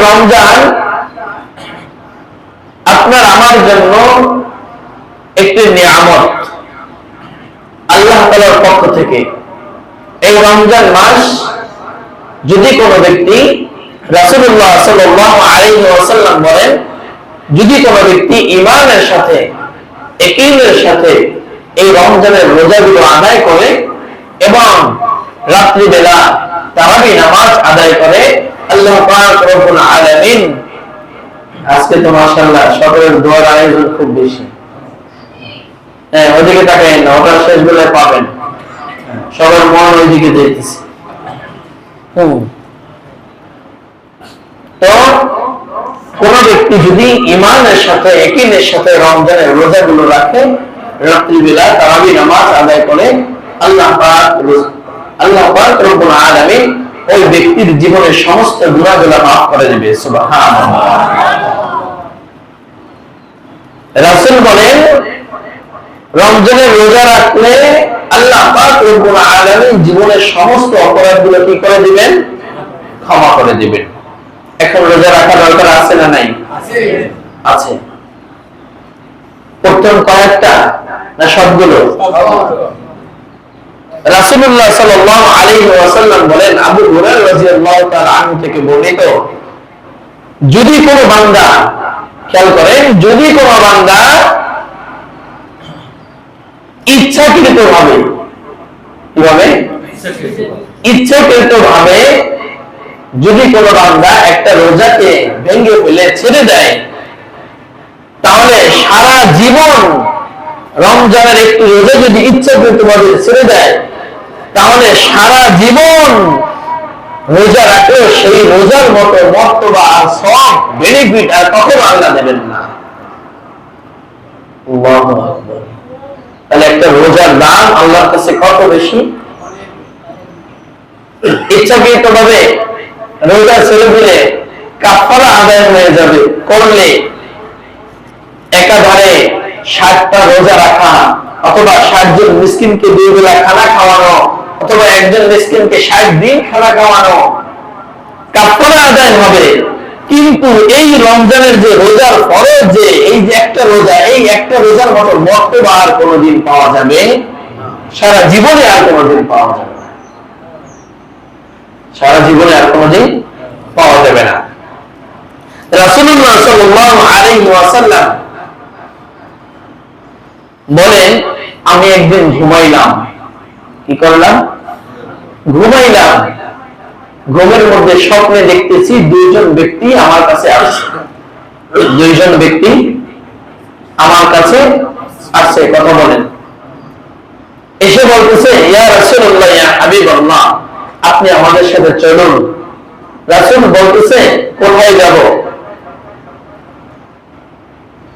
রমজান আপনার আমার জন্য একটি নিয়ামত আল্লাহ তাআলার পক্ষ থেকে। এই রমজান মাস যদি কোনো ব্যক্তি, রাসূলুল্লাহ সাল্লাল্লাহু আলাইহি ওয়াসাল্লাম বলেন, যদি কোনো ব্যক্তি ঈমানের সাথে, ইয়াকিনের সাথে এই রমজানের রোজাগুলো আদায় করে এবং রাত্রি বেলা তারাবি নামাজ আদায় করে, আল্লাহ পাক রব্বুল আলামিন, আজকে তো মাশাআল্লাহ সকলের দোয়ার আয়োজন খুব বেশি। হ্যাঁ, ওইদিকে তাকায়েন না, ওটা শেষ বেলায় পাবেন, সবার মন ওইদিকে দেখতেছে। তো কোন ব্যক্তি যদি ঈমানের সাথে, ইয়াকিনের সাথে রমজানের রোজাগুলো রাখে, রাত্রিবেলা তারাবি নামাজ আদায় করে, আল্লাহ পাক রব্বুল আলামিন ওই ব্যক্তির জীবনের সমস্ত গুনাহগুলো মাফ করে দেবে। সুবহানাল্লাহ। রাসূল বলেন, রমজানের রোজা রাখলে আল্লাহ পাক রব্বুল আলামিন জীবনের সমস্ত অপরাধগুলো কি করে দিবেন? ক্ষমা করে দিবেন। এখন রোজা রাখা দরকার আছে না নাই? আছে। প্রথম কয়েকটা না সবগুলো? রাসূলুল্লাহ সাল্লাল্লাহু আলাইহি ওয়াসাল্লাম বলেন, আবু হুরায়রা রাদিয়াল্লাহু তাআলা আনহু থেকে বর্ণিত, যদি কোনো বান্দা, খেয়াল করেন, যদি কোনো বান্দা ইচ্ছাকৃতভাবে, কিভাবে? ইচ্ছাকৃতভাবে যদি কোনো বান্দা একটা রোজাকে ভেঙে ফেলে ছেড়ে দেয়, তাহলে সারা জীবন রমজানের একটি রোজা যদি ইচ্ছাকৃতভাবে ছেড়ে দেয়, তাহলে সারা জীবন রোজা রাখলেও সেই রোজার মতো মর্তবা আর সব বেনিফিট আর কখনো আল্লাহ দেবেন না। আল্লাহু আকবার। তাহলে একটা রোজার দাম আল্লাহর কাছে কত বেশি। ইচ্ছাকৃতভাবে রোজা ছেড়ে দিলে কাফারা আদায় হয়ে যাবে, করলে একাধারে 60টা রোজা রাখা, অথবা 60 জন মিসকিনকে 2 বেলা খানা খাওয়ানো, অথবা একজন মিসকিনকে 60 দিন খানা খাওয়ানো, কাফারা আদায় হবে। কিন্তু এই রমজানের যে রোজার ফরজ, যে এই যে একটা রোজা, এই একটা রোজার মতো মর্তবা আর কোনোদিন পাওয়া যাবে সারা জীবনে, আর কোনোদিন পাওয়া যাবে না, সারা জীবনে আর কোনোদিন পাওয়া যাবে না। রাসূলুল্লাহ সাল্লাল্লাহু আলাইহি ওয়াসাল্লাম বলেন, আমি একদিন ঘুমাইলাম। কি করলাম? ঘুমাইলাম। ঘুমের মধ্যে স্বপ্নে দেখতেছি 2 জন ব্যক্তি আমার কাছে আসছে। 2 জন ব্যক্তি আমার কাছে আসছে, কথা বলেন। এসে বলতেছে, ইয়া রাসূলুল্লাহ, ইয়া হাবিবাল্লাহ, আপনি আমাদের সাথে চলুন। রাসূল বলতেছে, কোথায় যাব?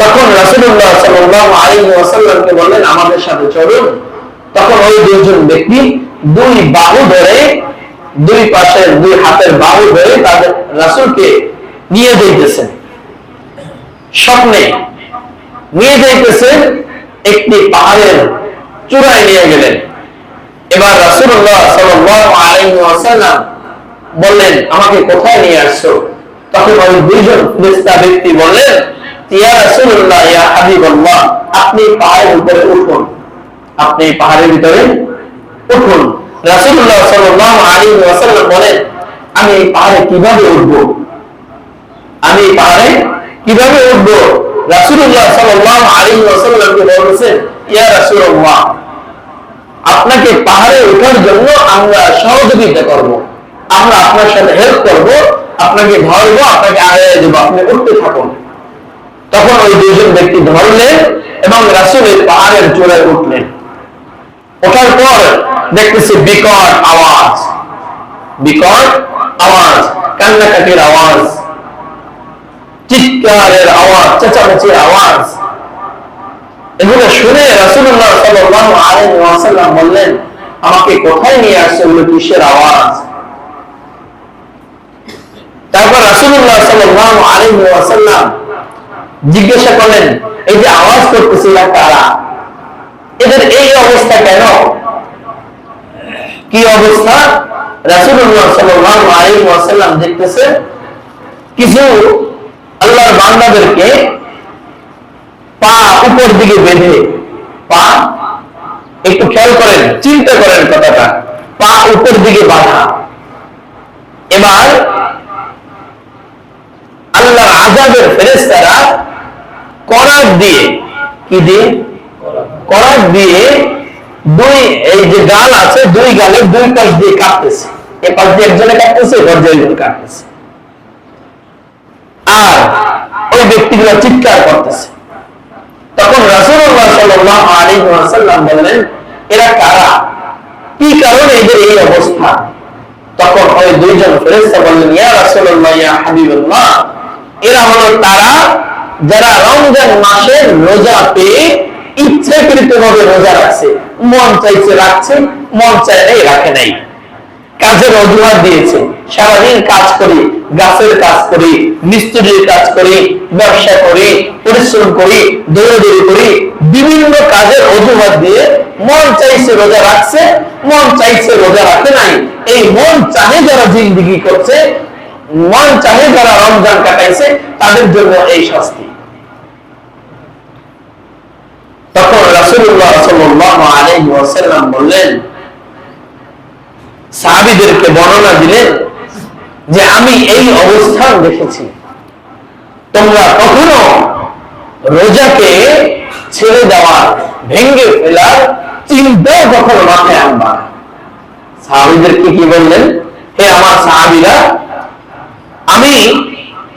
তখন রাসূলুল্লাহ সাল্লাল্লাহু আলাইহি ওয়াসাল্লামকে বললেন, আমাদের সাথে চলুন। তখন ওই 2 জন ব্যক্তি 2 বাহু ধরে, 2 পাশের 2 হাতের বাহু ধরে তাদের রাসূলকে নিয়ে যাইতেছেন, স্বপ্নে নিয়ে যাইতেছেন, একটি পাহাড়ের চূড়ায় নিয়ে গেলেন। এবার রাসূলুল্লাহ সাল্লাল্লাহু আলাইহি ওয়াসাল্লাম বললেন, আমাকে কোথায় নিয়ে আসছো? তখন ওই 2 জন ফেরেশতা ব্যক্তি বললেন, ইয়া রাসূলুল্লাহ, ইয়া হাবিবাল্লাহ, আপনি পাহাড়ের উপরে উঠুন, আপনি পাহাড়ের ভিতরে উঠুন। রাসূলুল্লাহ সাল্লাল্লাহু আলাইহি ওয়াসাল্লাম বলেন, আমি এই পাহাড়ে কিভাবে উঠব? আমি এই পাহাড়ে কিভাবে উঠব? রাসূলুল্লাহ সাল্লাল্লাহু আলাইহি ওয়াসাল্লামকে বলেছেন, ইয়া রাসূলুল্লাহ, আপনাকে পাহাড়ে ওঠার জন্য আমরা সহযোগিতা করব, আমরা আপনার সাথে হেল্প করব, আপনাকে ধরবো, আপনাকে আগায় দেব, আপনি উঠতে থাকুন। তখন ওই 2 জন ব্যক্তি ধরলেন এবং রাসূলের পাহাড়ের চূড়ায় উঠলেন। ওঠার পর দেখতেছে বিকট আওয়াজ, বিকট আওয়াজ, কান্নাকাটির আওয়াজ, চিৎকারের আওয়াজ, চেঁচামেচির আওয়াজ। এগুলো শুনে রাসূলুল্লাহ সাল্লাল্লাহু আলাইহি ওয়াসাল্লাম বললেন, আমাকে কোথায় নিয়ে আসছে? এগুলো কিসের আওয়াজ? তারপর রাসূলুল্লাহ সাল্লাল্লাহু আলাইহি ওয়াসাল্লাম জিজ্ঞাসা করলেন, এই যে আওয়াজ করতেছে এরা কারা? এদের এই অবস্থা কেন? কি অবস্থা? রাসূলুল্লাহ সাল্লাল্লাহু আলাইহি ওয়াসাল্লাম দেখতেছেন কিছু আল্লাহর বান্দাদেরকে পা উপর দিকে বেঁধে, পা একটু খেয়াল করেন, চিন্তা করেন কথাটা, পা উপর দিকে বাঁধা। এবার আল্লাহর আযাবের ফেরেশতারা করাত দিয়ে, কি দিয়ে? করাত দিয়ে দুই, এই যে গাল আছে, দুই গালের দুই পাশ দিয়ে কাটতেছে। এ পাশ দিয়ে একজনে কাটতেছে, এ পাশ দিয়ে একজনে কাটতেছে। আর ওই ব্যক্তিগুলো চিৎকার করতেছে। তখন রাসূলুল্লাহ সাল্লাল্লাহু আলাইহি ওয়াসাল্লাম বললেন, এরা কারা, কি কারণে এদের এই অবস্থা? তখন ওই দুইজন ফেরেশতা বললেন, ইয়া রাসূলুল্লাহ, ইয়া হাবিবাল্লাহ, এরা হলো তারা যারা রমজান মাসের রোজা পেয়ে ইচ্ছাকৃতভাবে রোজা রাখছে। মন চাইছে রাখছে, মন চায় নাই রাখে নাই, কাজের অজুহাত দিয়েছে। সারাদিন কাজ করি, গাছের কাজ করি, মিস্ত্রির কাজ করি, ব্যবসা করি, পরিশ্রম করি, দৌড়াদৌড়ি করি, বিভিন্ন কাজের অজুহাত দিয়ে মন চাইছে রোজা রাখছে, মন চাইছে রোজা রাখে নাই। এই মন চাহে যারা জিন্দেগি করছে, মন চাহে যারা রমজান কাটাইছে, তাদের জন্য এই শাস্তি। তখন রাসূলুল্লাহ সাল্লাল্লাহু আলাইহি ওয়াসাল্লাম বললেন, সাহাবীদেরকে বর্ণনা দিলেন যে আমি এই অবস্থান দেখেছি, তোমরা কখনো রোজাকে ছেড়ে দেওয়ার, ভেঙে ফেলার চিন্তাও কখনো মাথায় আনবা না। সাহাবীদেরকে কি বললেন? হে আমার সাহাবীরা, আমি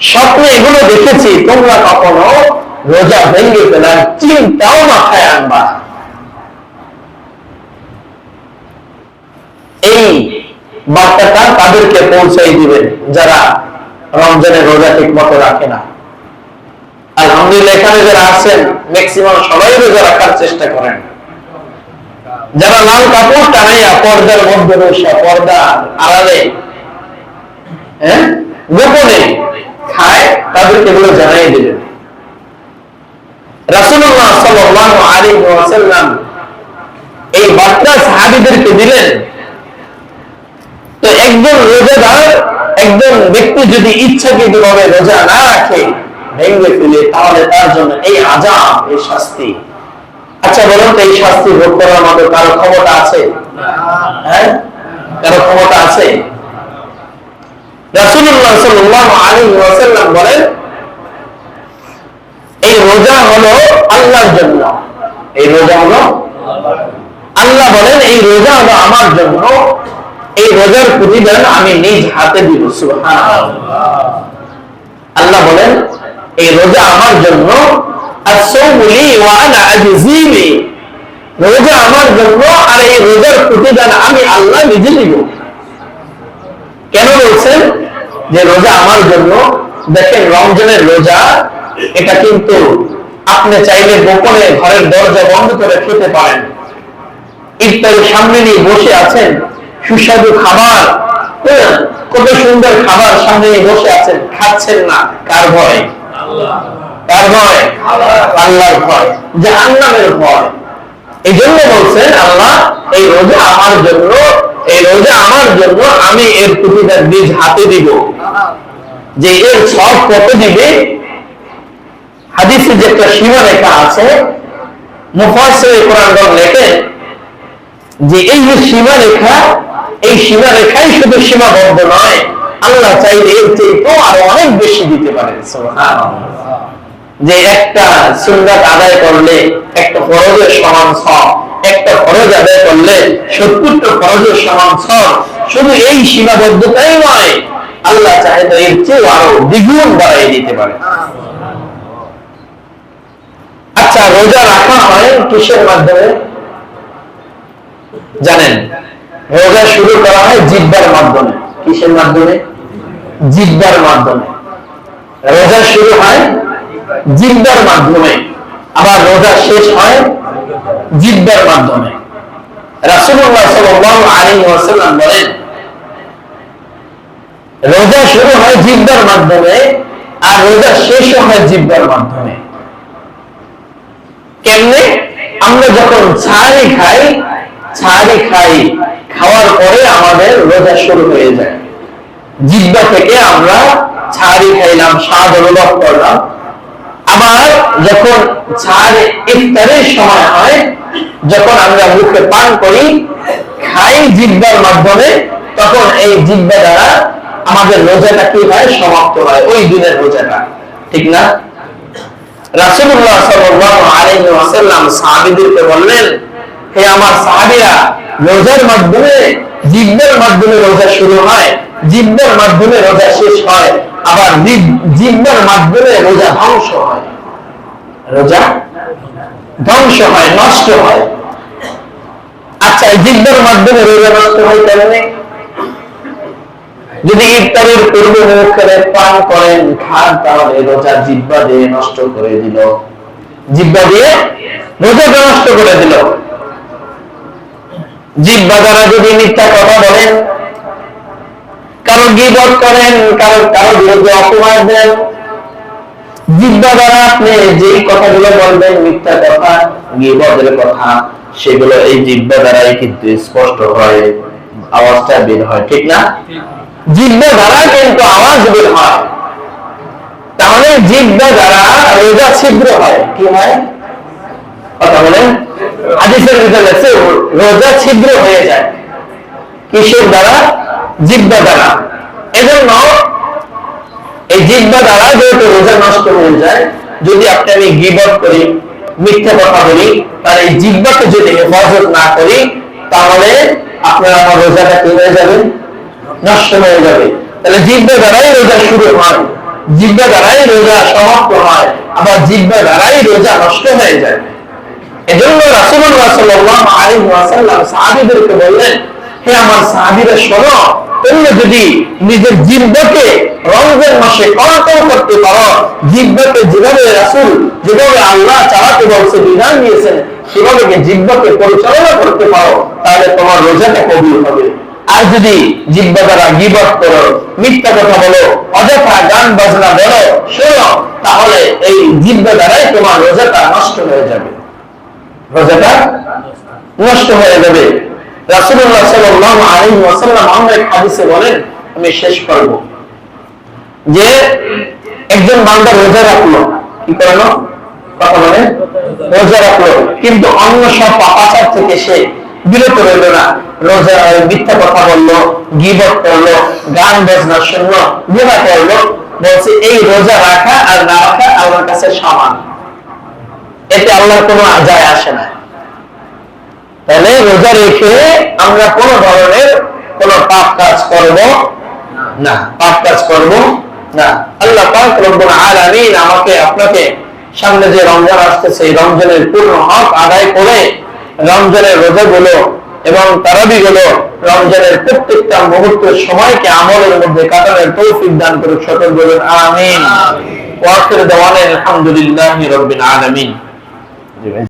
স্বপ্নে এগুলো দেখেছি, তোমরা কখনো রোজা ভেঙে ফেলার চিন্তাও মাথায় আনবা। এই বার্তাটা তাদেরকে পৌঁছাই দিবেন যারা রমজানের রোজা ঠিক মতো রাখে না। আলহামদুলিল্লাহ, এখানে যারা আছেন ম্যাক্সিমাম সবাই রোজা রাখার চেষ্টা করেন। যারা লাল কাপড় টানাইয়া পর্দার মধ্যে বসে, পর্দা আড়ালে, গোপনে খায়, তাদেরকে এগুলো জানাই দিলেন। রাসূলুল্লাহ সাল্লাল্লাহু আলাইহি ওয়াসাল্লাম এই বার্তা সাহাবীদেরকে দিলেন। তো একজন রোজাদার, একজন ব্যক্তি যদি ইচ্ছাকৃতভাবে রোজা না রাখে, ভেঙে ফেলে, তাহলে তার জন্য এই আযাব, এই শাস্তি। আচ্ছা বলুন তো, এই শাস্তি ভোগ করার মতো কারো ক্ষমতা আছে? হ্যাঁ, কারো ক্ষমতা আছে? রাসূলুল্লাহ সাল্লাল্লাহু আলাইহি ওয়াসাল্লাম বলেন, এই রোজা হলো আল্লাহর জন্য। এই রোজা হলো, আল্লাহ বলেন এই রোজা হলো আমার জন্য, এই রোজার প্রতিদান আমি নিজ হাতে দিব। সুবহানাল্লাহ। আল্লাহ বলেন এই রোজা আমার জন্য, আস-সাওমু লি ওয়া আনা আজজি বি, রোজা আমার জন্য, আর এই রোজার প্রতিদান আমি আল্লাহ নিজে দিব। কেন বলছেন যে রোজা আমার জন্য? দেখেন, রমজানের রোজা এটা কিন্তু আপনি চাইলে গোপনে ঘরের দরজা বন্ধ করে খেতে পারেন। ইফতারের সামনে নিয়ে বসে আছেন, সুস্বাদু খাবার, কত সুন্দর খাবার সামনে নিয়ে বসে আছেন, খাচ্ছেন না, কার ভয়? কার ভয়? আল্লাহর ভয়, জাহান্নামের ভয়। এই জন্য বলছেন আল্লাহ, এই রোজা আমার জন্য, এই রোজা আমার জন্য, আমি এর প্রতিদান নিজ হাতে দিব। যে এর সব কত দিবে, হাদিসে যে একটা সীমা রেখা আছে, মুফাসসিরে কোরআন লেখেন যে এই যে সীমা রেখা, এই সীমা রেখাই শুধু সীমাবদ্ধ নয়, আল্লাহ চাইলে এর চেয়ে আরো অনেক বেশি দিতে পারেন। সুবহানাল্লাহ। যে একটা সুন্নাত আদায় করলে একটা ফরজের সমান সওয়াব, একটা ফরজ আদায় করলে 70টা ফরজের সমান সওয়াব। শুধু এই সীমাবদ্ধতাই নয়, আল্লাহ চাইলে এর চেয়ে আরো দ্বিগুণ বাড়িয়ে দিতে পারে। আচ্ছা, রোজা রাখা হয় কিসের মাধ্যমে জানেন? রোজা শুরু করা হয় জিহ্বার মাধ্যমে। কিসের মাধ্যমে? জিহ্বার মাধ্যমে। রোজা শুরু হয় জিহ্বার মাধ্যমে, আবার রোজা শেষ হয় জিহ্বার মাধ্যমে। রাসূলুল্লাহ সাল্লাল্লাহু আলাইহি ওয়াসাল্লাম বলেন, রোজা শুরু হয় জিহ্বার মাধ্যমে, আর রোজা শেষ হয় জিহ্বার মাধ্যমে। কেমনে? আমরা যখন সাহারি খাই, খাওয়ার পরে আমাদের রোজা শুরু হয়ে যায়। জিহ্বা থেকে আমরা ছাড়ি খাইলাম, স্বাদ অনুভব করলাম। আবার যখন ছাড় ইফতারের সময় হয়, যখন আমরা মুখে পান করি, খাই জিহ্বার মাধ্যমে, তখন এই জিহ্বা দ্বারা আমাদের রোজাটা কি হয়? সমাপ্ত হয়, ওই দিনের রোজাটা। ঠিক না? রাসূলুল্লাহ সাল্লাল্লাহু আলাইহি ওয়াসাল্লাম সাহাবীদেরকে বললেন, হে আমার সাহাবীরা, রোজার মাধ্যমে, জিহ্বার মাধ্যমে রোজা শুরু হয়, জিহ্বার মাধ্যমে রোজা শেষ হয়, আবার জিহ্বার মাধ্যমে রোজা ধ্বংস হয়। রোজা ধ্বংস হয়, নষ্ট হয়। আচ্ছা, এই জিহ্বার মাধ্যমে রোজা নষ্ট হয় কেমনে? যদি ইফতারের পূর্বে মুখ করে পান করেন, খান, তাহলে রোজা জিহ্বা দিয়ে নষ্ট করে দিল, জিহ্বা দিয়ে রোজাটা নষ্ট করে দিল। জিহ্বা দ্বারা যদি মিথ্যা কথা বলেন, কারো গীবত করেন, কারো বিরুদ্ধে অপবাদ দেন, জিহ্বা দ্বারা আপনি যেই কথাগুলো বলবেন, মিথ্যা কথা, গীবতের কথা, সেগুলো এই জিহ্বা দ্বারাই কিন্তু স্পষ্ট হয়, আওয়াজটা বের হয়। ঠিক না? জিহ্বা দ্বারা কিন্তু আওয়াজ বের হয়। তাহলে জিহ্বা দ্বারা রোজা ছিদ্র হয়। কি হয়? কথা বলেন। হাদিসের ভিতরে আছে রোজা ছিদ্র হয়ে যায়। কিসের দ্বারা? জিহ্বা দ্বারা। এজন্য এই জিহ্বা দ্বারা যেহেতু রোজা নষ্ট হয়ে যায়, যদি আমি গীবত করি, মিথ্যা কথা বলি, তাহলে এই জিহ্বাকে যদি হেফাজত না করি, তাহলে আপনার আমার রোজাটা কি হয়ে যাবে? নষ্ট হয়ে যাবে। তাহলে জিহ্বা দ্বারাই রোজা শুরু হয়, জিহ্বা দ্বারাই রোজা সমাপ্ত হয়, আবার জিহ্বা দ্বারাই রোজা নষ্ট হয়ে যায়। এজন্য রাসূলুল্লাহ সাল্লাল্লাহু আলাইহি ওয়াসাল্লাম সাহাবীদেরকে বললেন, হে আমার সাহাবীরা শোনো, তোমরা যদি নিজের জিহ্বাকে রমজান মাসে কন্ট্রোল করতে পারো, জিহ্বাকে যেভাবে রাসূল, যেভাবে আল্লাহ চালাতে বলছে, বিধান দিয়েছেন, সেভাবে জিহ্বাকে পরিচালনা করতে পারো, তাহলে তোমার রোজাটা কবুল হবে। আর যদি জিহ্বা দ্বারা গীবত করো, মিথ্যা কথা বলো, অযথা গান বাজনা বলো, শোনো, তাহলে এই জিহ্বা দ্বারাই তোমার রোজাটা নষ্ট হয়ে যাবে, রোজাটা নষ্ট হয়ে যাবে। রাসূলুল্লাহ সাল্লাল্লাহু আলাইহি ওয়াসাল্লাম অনেক হাদিসে বলেন, আমি শেষ করব, যে একজন বান্দা রোজা রাখলো, কি করলো? কথা বলেন। রোজা রাখলো, কিন্তু অন্য সব পাপাচার থেকে সে বিরত রইল না। রোজা মিথ্যা কথা বললো, গীবত করলো, গান বাজনা শুনলো, গুনাহ করলো, বলছে এই রোজা রাখা আর না রাখা আল্লাহর কাছে সমান, এতে আল্লাহর কোনো যায় আসে না। তাহলে রোজা রেখে আমরা কোন ধরনের কোন পাপ কাজ করব না, পাপ কাজ করব না। আল্লাহ পাক রব্বুল আলামিন আমাকে আপনাকে সামনে যে রমজান আসতেছে, এই রমজানের পূর্ণ হক আদায় করে রমজানের রোজাগুলো এবং তারাবিগুলো, রমজানের প্রত্যেকটা মুহূর্তের সময়কে আমলের মধ্যে কাটানোর তৌফিক দান করুক। সকল বলুন আমিন। ওয়া আখিরু দাওয়ানা আলহামদুলিল্লাহি রাব্বিল আলামিন।